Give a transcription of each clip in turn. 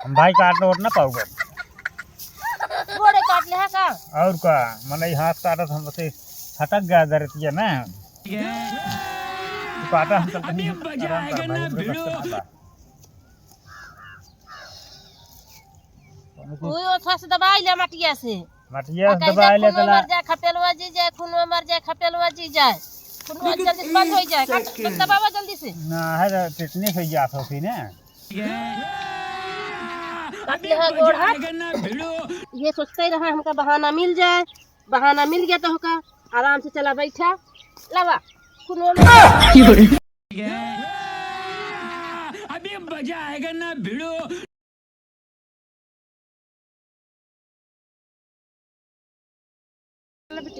हम भाई काट ओट ना पाऊगा थोड़े काट ले है का और का मन हाथ काटत हम से छटक गया दरतिया ना तू काटा हम चलते नहीं आराम कर भाई हमरे बस के ना कोई ओथा से दबाई ले मटिया से मटिया दबाई ले तला मर जाए खपेलवा जी जाए खूनवा मर जाए खपेलवा जी जाए खूनवा जल्दी से बंद हो जाए कट दबावा जल्दी से ना है टिटनी हो जात हो फिर ना काट ले है गोड़ हाथ ये सोचते ही रहा हमका बहाना मिल जाए बहाना मिल गया तो होगा आराम से चला बैठा लवा खूनवा में अभी मजा आएगा ना भिड़ो।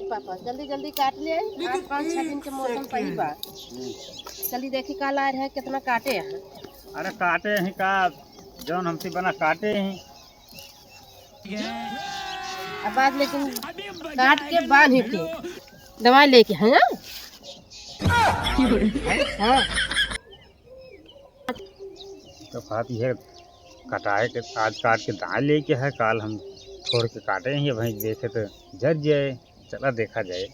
पापा जल्दी जल्दी काट ले आज 5-6 दिन के मौसम सही बा जल्दी देखी काल आ रहे हैं कितना काटे हैं अरे काटे ही का जौन हमसे बना काटे ही अब बाद लेकिन काट के बांध ही के दवाई लेके है ना हाँ तो बात ये कटाए के आज काट के दाल लेके है काल हम छोड़ के काटे हैं भाई देखे तो जज जाए चला देखा जाए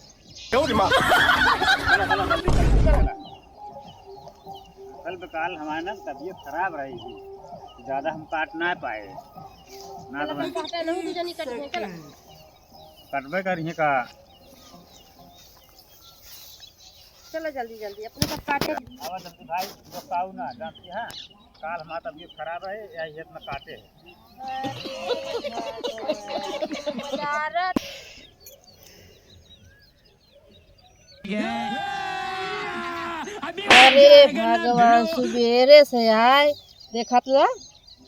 कल काल हमारा ना तबीयत खराब रही थी ज़्यादा हम काट ना पाए ना तो कटबे करिए का चलो जल्दी जल्दी अपने पास काटे आवा जल्दी भाई बताओ ना जानती है काल हमारा तबीयत खराब है या ये इतना काटे है अरे भगवान सुबेरे से आए देखत ला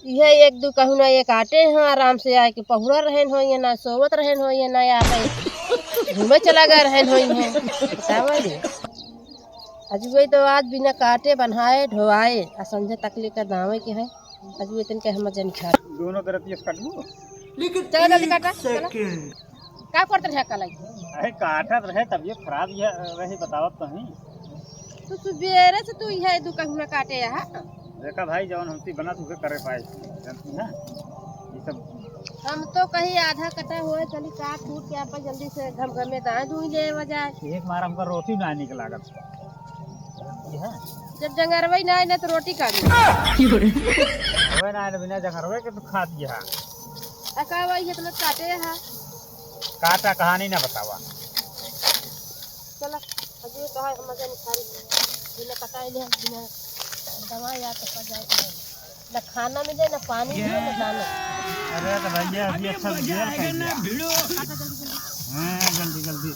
यह एक दो कहूँ ना एक आटे हैं आराम से आए के पहुरा रहन हो ये ना सोवत रहन हो ये ना आके घूमे चला गए रहन हो ये बतावे अजुए तो आज बिना काटे बनाए ढोआए आ संजय तक लेकर दावे के है अजुए तन के हम जन खा दोनों तरफ ये काट लूं चलो जल्दी काटा चलो का करते रहे कल अरे काटत रहे तबीयत खराब ये रही बतावत तो नहीं तो सुबेरे से तू यह दो कहूँ ना काटे है देखा भाई जवन हमसे बना तुझे करे पाए जानती ना ये सब हम तो कहीं आधा कटा हुआ चली काट कूट के आप जल्दी से घम दाएं दूई ले वजाए एक मार हमका रोटी ना निकला लागत जब जंगरवई ना आए ना तो रोटी काटी हवे ना बिना जंगरवे के तो खा दिया अका वही इतना काटे है काटा कहानी ना बतावा चला अजू तो है हम जन खाई बिना कटाई ले बिना दवा या तो पड़ जाए ना खाना मिले ना पानी मिले ना दाना अरे तो भैया अभी अच्छा मजा आएगा ना भिड़ो। हां जल्दी जल्दी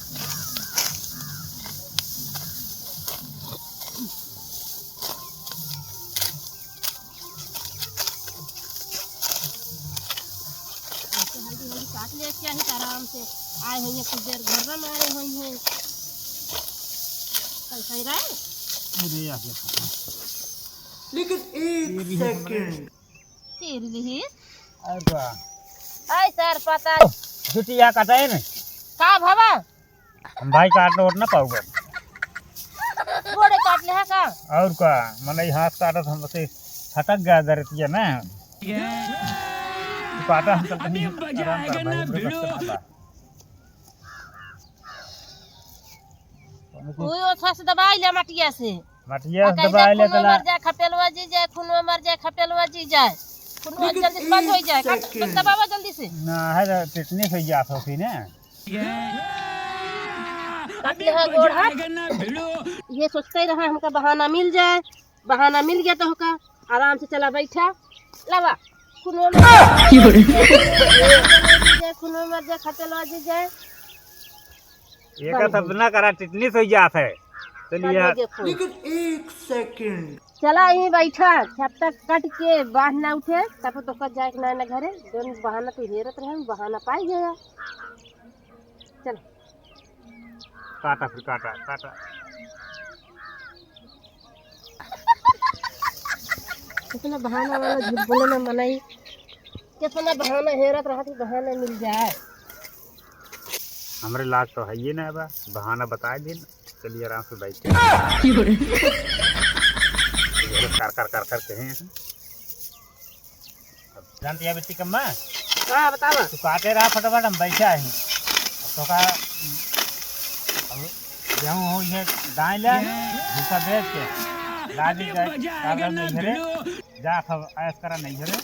काट ले क्या है आराम से आए हैं कुछ देर घर में मारे हुए हैं कैसा ही रहा अरे आ गया लेकिन एक सेकंड सीरली अरे वाह आई सर पता छुट्टिया काटे न का भावा हम भाई काट ओट ना पाऊगा थोड़े काट ले है का और का मन हाथ काटत हम से छटक गया दरतिया ना तू काटा हम चलते नहीं आराम कर भाई हमरे बस के ना कोई ओथा से दबाई ले मटिया से मटिया दबाई ले तला मर जाए खपेलवा जी जाए खूनवा मर जाए खपेलवा जी जाए खूनवा जल्दी से बंद हो जाए कट दबावा जल्दी से ना है टिटनी हो जात हो फिर ना काट ले है गोड़ हाथ ये सोचते ही रहा हमका बहाना मिल जाए बहाना मिल गया तो होगा आराम से चला बैठा लवा खूनवा में खूनवा मर जाए खपेलवा जी जाए एक शब्द ना करा टिटनी हो जात है चलिए लेकिन एक सेकंड चला यहीं बैठा जब तक कट के बाहर ना उठे तब तो कट जाए ना घरे दोनों बहाना तो हेरत रहे बहाना पाई गया चलो काटा फिर काटा काटा कितना बहाना वाला झूठ बोले में मनाई कितना बहाना हेरत रहा तो बहाना मिल जाए हमारे लाग तो है ये ना बा बहाना बता दिन चलिए आराम से बैठे कर कर कर कर कहे जानती है बेटी कम्मा, हाँ बतावा। तू काटे रहा फटाफट, हम बैठा ही तो का गेहूँ हो ये दाएं ले भूसा बेच के ला दी जाए कागज नहीं झरे जा खब ऐस करा नहीं झरे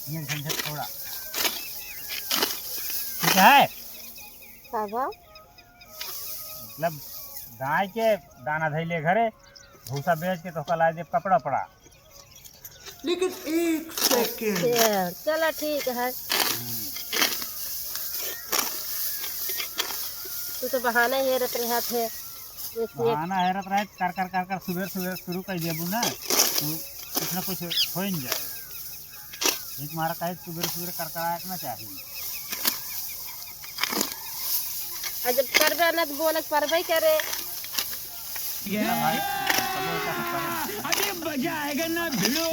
ये झंझट थोड़ा ठीक है। साहब मतलब दाएं के दाना धैले घरे भूसा बेच के तो का ला दे कपड़ा पड़ा। लेकिन 1 सेकंड। चलो ठीक है। तू तो बहाने हेरत रहा थे। बहाना हैरत रहे कर कर कर कर सुबह सुबह शुरू कर देबू ना तो कुछ ना कुछ हो ही जाए। एक मारा कहे सुबह सुबह कर कर ना चाहिए। जब करबे ना तो बोलत परबे करे। भाई सब लोग ऐसा सब करें। अभी मजा आएगा ना भिड़ो।